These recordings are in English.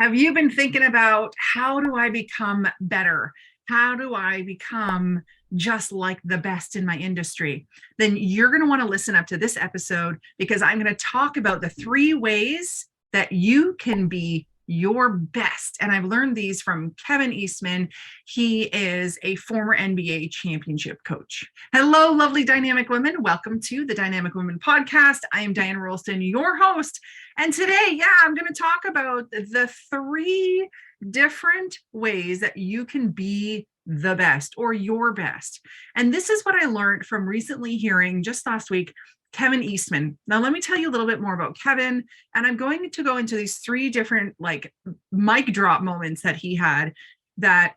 Have you been thinking about how do I become better? How do I become just like the best in my industry? Then you're going to want to listen up to this episode because I'm going to talk about the 3 ways that you can be your best. And I've learned these from Kevin Eastman. He is a former NBA championship coach. Hello, lovely dynamic women. Welcome to the Dynamic Women Podcast. I am Diane Rolston, your host. And today, I'm going to talk about the 3 different ways that you can be the best or your best. And this is what I learned from recently hearing just last week Kevin Eastman. Now, let me tell you a little bit more about Kevin. And I'm going to go into these 3 different mic drop moments that he had that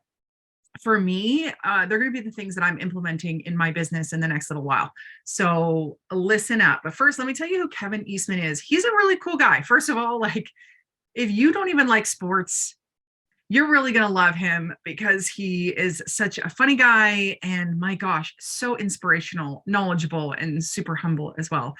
for me, they're going to be the things that I'm implementing in my business in the next little while. So listen up. But first, let me tell you who Kevin Eastman is. He's a really cool guy. First of all, if you don't even like sports, you're really going to love him because he is such a funny guy and my gosh, so inspirational, knowledgeable, and super humble as well.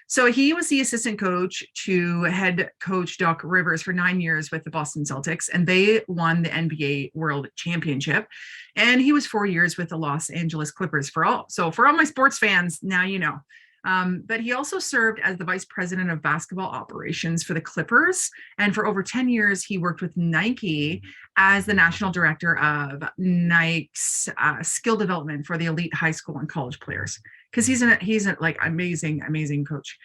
So he was the assistant coach to head coach Doc Rivers for 9 years with the Boston Celtics, and they won the NBA World Championship. And he was 4 years with the Los Angeles Clippers for all my sports fans, now you know. But he also served as the vice president of basketball operations for the Clippers. And for over 10 years, he worked with Nike as the national director of Nike's skill development for the elite high school and college players. Because he's an amazing coach.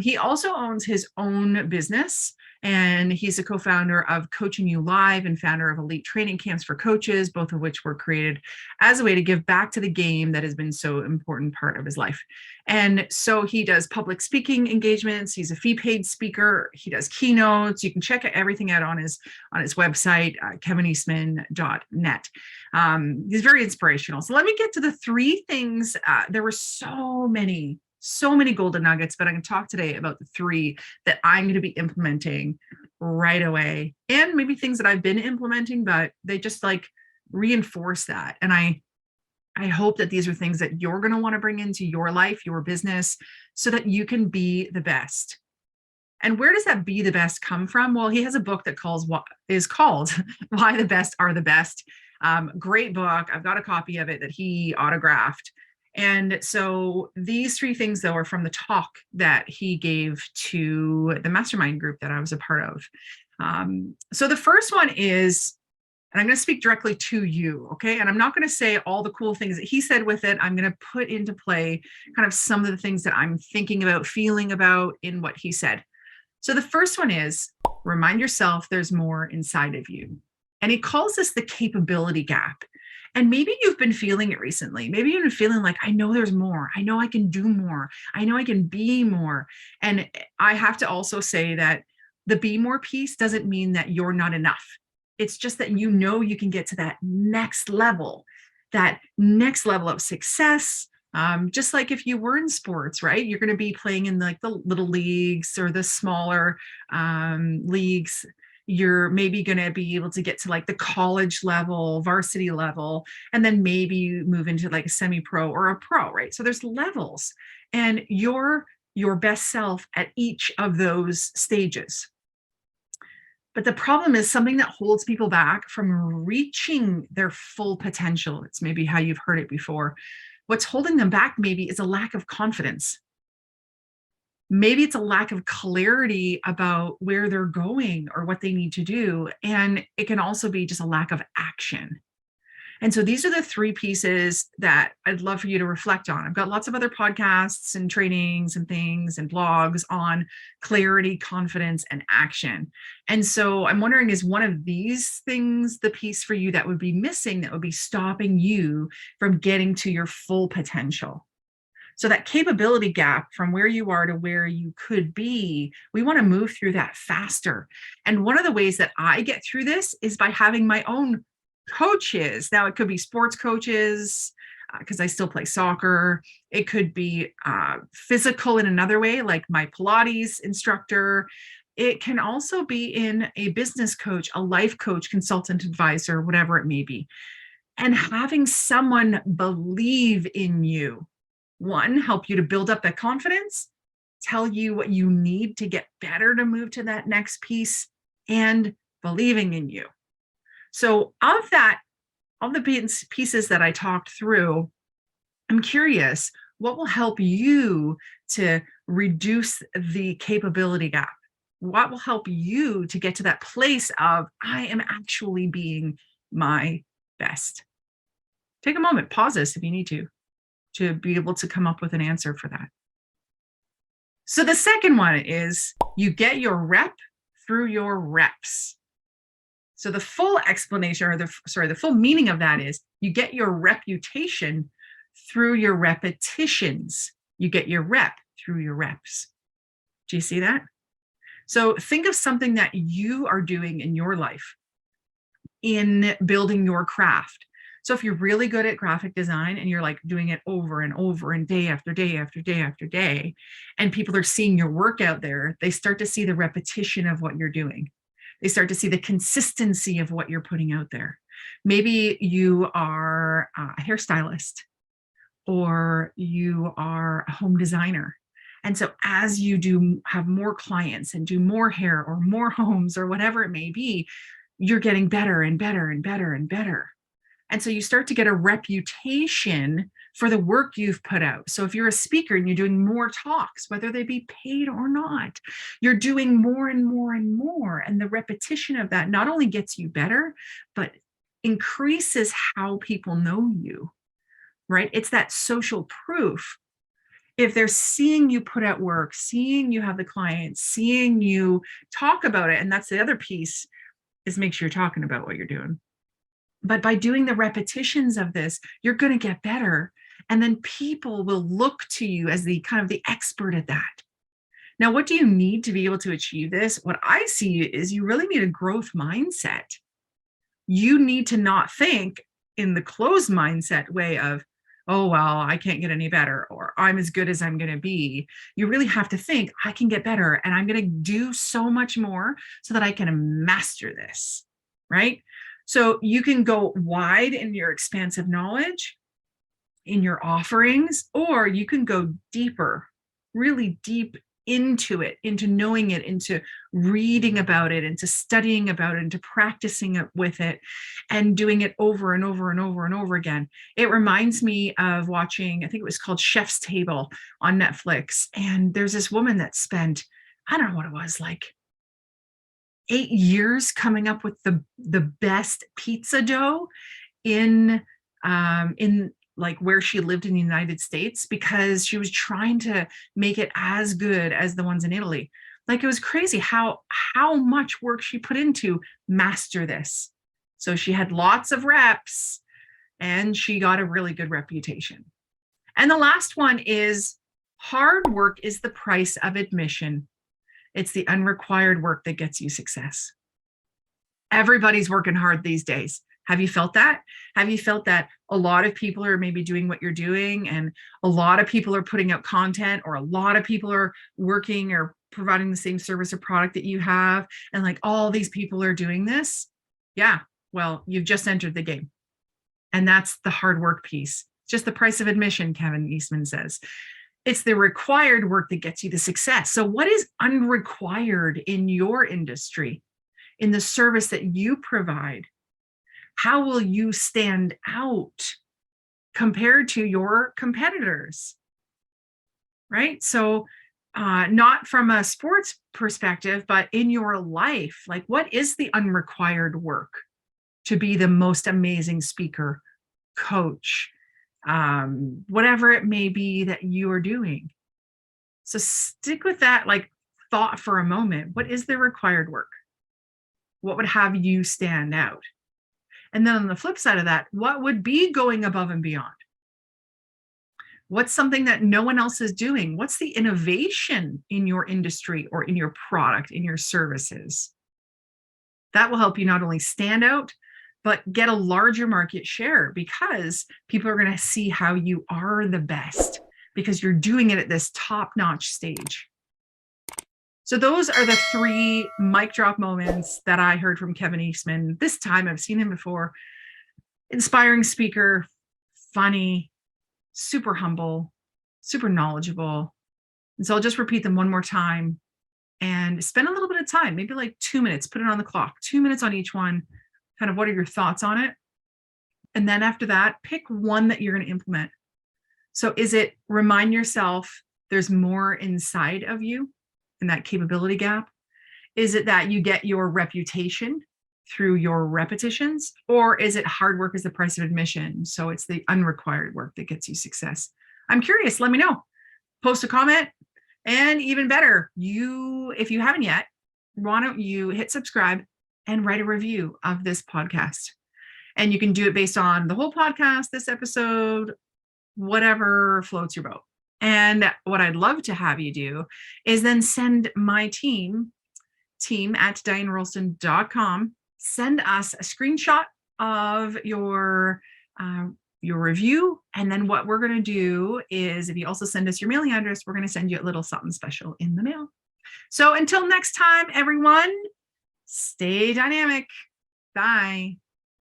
He also owns his own business, and he's a co-founder of Coaching You Live and founder of Elite Training Camps for Coaches, both of which were created as a way to give back to the game that has been so important part of his life. And so he does public speaking engagements. He's a fee-paid speaker. He does keynotes. You can check everything out on his website, kevineastman.net. He's very inspirational. So let me get to the 3 things. There were so many golden nuggets, but I'm going to talk today about the 3 that I'm going to be implementing right away. And maybe things that I've been implementing, but they just reinforce that. And I hope that these are things that you're going to want to bring into your life, your business, so that you can be the best. And where does that be the best come from? Well, he has a book that is called Why the Best Are the Best. Great book. I've got a copy of it that he autographed. And so these 3 things, though, are from the talk that he gave to the mastermind group that I was a part of. So the first one is, and I'm going to speak directly to you, okay? And I'm not going to say all the cool things that he said with it. I'm going to put into play kind of some of the things that I'm thinking about, feeling about in what he said. So the first one is, remind yourself there's more inside of you. And he calls this the capability gap. And maybe you've been feeling it recently. Maybe you've been feeling like, I know there's more. I know I can do more. I know I can be more. And I have to also say that the be more piece doesn't mean that you're not enough. It's just that you know you can get to that next level of success. Just like if you were in sports, right? You're going to be playing in the little leagues or the smaller leagues. You're maybe going to be able to get to the college level, varsity level, and then maybe you move into a semi-pro or a pro, right? So there's levels, and you're your best self at each of those stages. But the problem is something that holds people back from reaching their full potential. It's maybe how you've heard it before. What's holding them back maybe is a lack of confidence. Maybe it's a lack of clarity about where they're going or what they need to do. And it can also be just a lack of action. And so these are the 3 pieces that I'd love for you to reflect on. I've got lots of other podcasts and trainings and things and blogs on clarity, confidence, and action. And so I'm wondering, is one of these things the piece for you that would be missing, that would be stopping you from getting to your full potential? So that capability gap from where you are to where you could be, we want to move through that faster. And one of the ways that I get through this is by having my own coaches. Now, it could be sports coaches, because I still play soccer. It could be physical in another way, like my Pilates instructor. It can also be in a business coach, a life coach, consultant, advisor, whatever it may be. And having someone believe in you, one, help you to build up that confidence, tell you what you need to get better to move to that next piece, and believing in you. So of that, all the pieces that I talked through, I'm curious, what will help you to reduce the capability gap? What will help you to get to that place of, I am actually being my best? Take a moment, pause this if you need to be able to come up with an answer for that. So the second one is you get your rep through your reps. So the full explanation, or the full meaning of that is you get your reputation through your repetitions. You get your rep through your reps. Do you see that? So think of something that you are doing in your life in building your craft. So if you're really good at graphic design and you're like doing it over and over and day after day after day after day, and people are seeing your work out there, they start to see the repetition of what you're doing. They start to see the consistency of what you're putting out there. Maybe you are a hairstylist, or you are a home designer. And so as you do have more clients and do more hair or more homes or whatever it may be, you're getting better and better and better and better. And so you start to get a reputation for the work you've put out. So if you're a speaker and you're doing more talks, whether they be paid or not, you're doing more and more and more. And the repetition of that not only gets you better, but increases how people know you, right? It's that social proof. If they're seeing you put out work, seeing you have the clients, seeing you talk about it, and that's the other piece, is make sure you're talking about what you're doing. But by doing the repetitions of this, you're going to get better. And then people will look to you as the kind of the expert at that. Now, what do you need to be able to achieve this? What I see is you really need a growth mindset. You need to not think in the closed mindset way of, oh, well, I can't get any better, or I'm as good as I'm going to be. You really have to think, I can get better, and I'm going to do so much more so that I can master this, right? So you can go wide in your expansive knowledge, in your offerings, or you can go deeper, really deep into it, into knowing it, into reading about it, into studying about it, into practicing it with it, and doing it over and over and over and over again. It reminds me of watching, I think it was called Chef's Table on Netflix. And there's this woman that spent, I don't know what it was, like 8 years coming up with the best pizza dough in like where she lived in the United States, because she was trying to make it as good as the ones in Italy. Like, it was crazy how much work she put into master this. So she had lots of reps and she got a really good reputation. And the last one is hard work is the price of admission. It's the unrequired work that gets you success. Everybody's working hard these days. Have you felt that? Have you felt that a lot of people are maybe doing what you're doing, and a lot of people are putting out content, or a lot of people are working or providing the same service or product that you have, and like all these people are doing this? Yeah, well, you've just entered the game. And that's the hard work piece. Just the price of admission, Kevin Eastman says. It's the required work that gets you the success. So what is unrequired in your industry, in the service that you provide? How will you stand out compared to your competitors, right? So not from a sports perspective, but in your life, like, what is the unrequired work to be the most amazing speaker, coach, whatever it may be that you are doing? So stick with that like thought for a moment. What is the required work? What would have you stand out? And then on the flip side of that, what would be going above and beyond? What's something that no one else is doing? What's the innovation in your industry or in your product, in your services? That will help you not only stand out, but get a larger market share, because people are going to see how you are the best, because you're doing it at this top-notch stage. So those are the 3 mic drop moments that I heard from Kevin Eastman. This time, I've seen him before. Inspiring speaker, funny, super humble, super knowledgeable. And so I'll just repeat them one more time and spend a little bit of of time, maybe like 2 minutes, put it on the clock, 2 minutes on each one. Kind of what are your thoughts on it? And then after that, pick one that you're going to implement. So is it remind yourself there's more inside of you in that capability gap? Is it that you get your reputation through your repetitions? Or is it hard work is the price of admission? So it's the unrequired work that gets you success. I'm curious. Let me know. Post a comment. And even better, if you haven't yet, why don't you hit subscribe and write a review of this podcast? And you can do it based on the whole podcast, this episode, whatever floats your boat. And what I'd love to have you do is then send my team at dianerolston.com, send us a screenshot of your review. And then what we're going to do is, if you also send us your mailing address, we're going to send you a little something special in the mail. So until next time, everyone, stay dynamic. Bye.